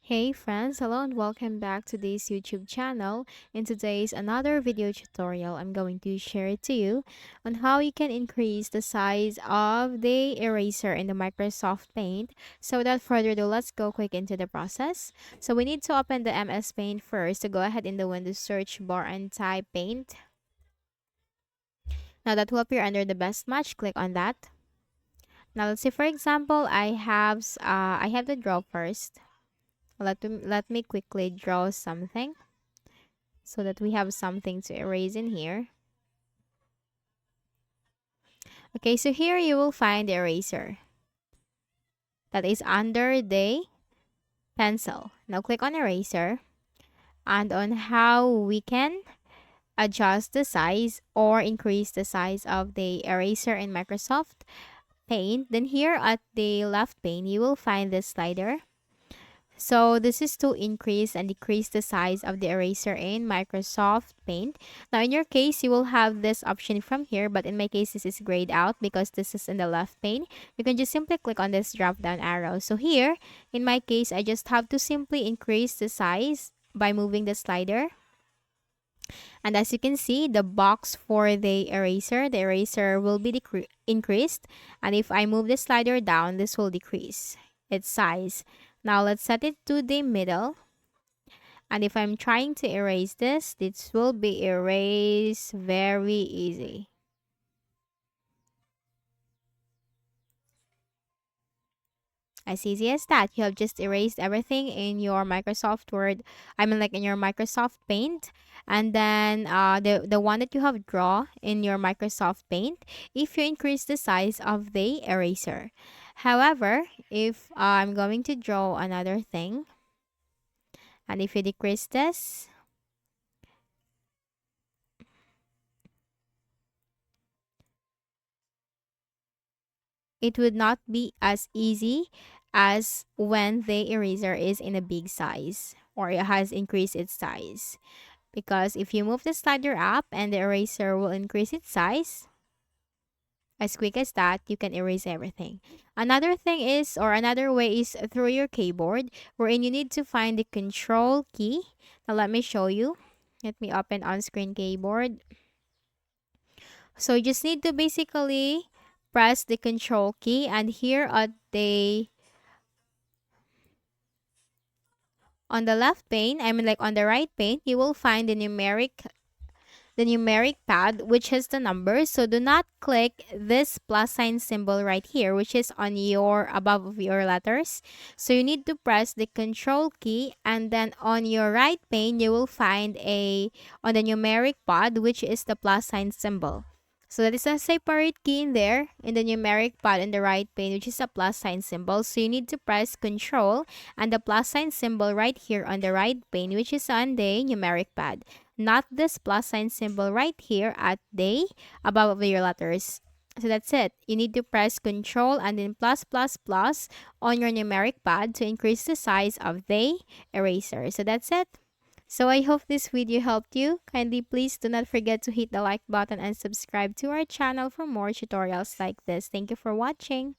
Hey friends, hello and welcome back to this YouTube channel. In today's another video tutorial, I'm going to share it to you on how you can increase the size of the eraser in the Microsoft Paint. So without further ado, let's go quick into the process. So we need to open the MS Paint first. So go ahead in the Windows search bar and type Paint. Now that will appear under the best match. Click on that. Now let's say for example, I have the draw first. Let me quickly draw something so that we have something to erase in here. Okay, so here you will find the eraser that is under the pencil. Now click on eraser and on how we can adjust the size or increase the size of the eraser in Microsoft Paint. Then here at the left pane, you will find this slider. So this is to increase and decrease the size of the eraser in Microsoft Paint. Now in your case, you will have this option from here, but in my case, this is grayed out because this is in the left pane. You can just simply click on this drop down arrow. So here, in my case, I just have to simply increase the size by moving the slider. And as you can see, the box for the eraser will be increased. And if I move the slider down, this will decrease its size. Now let's set it to the middle. And if I'm trying to erase this will be erased very easy. As easy as that, you have just erased everything in your Microsoft Word. Like in your Microsoft Paint. And then the one that you have draw in your Microsoft Paint, if you increase the size of the eraser. However, if I'm going to draw another thing, and if you decrease this, it would not be as easy as when the eraser is in a big size or it has increased its size. Because if you move the slider up and the eraser will increase its size, as quick as that, you can erase everything. Another thing is, or another way is through your keyboard, wherein you need to find the control key. Now let me show you. Let me open on-screen keyboard. So you just need to basically press the control key, and here at the on the left pane, like on the right pane, you will find the numeric pad, which has the numbers. So do not click this plus sign symbol right here, which is on your above of your letters. So you need to press the control key, and then on your right pane, you will find on the numeric pad, which is the plus sign symbol. So that is a separate key in there in the numeric pad in the right pane, which is a plus sign symbol. So you need to press control and the plus sign symbol right here on the right pane, which is on the numeric pad. Not this plus sign symbol right here at the above of your letters. So that's it. You need to press control and then plus plus plus on your numeric pad to increase the size of the eraser. So that's it. So I hope this video helped you. Kindly please do not forget to hit the like button and subscribe to our channel for more tutorials like this. Thank you for watching.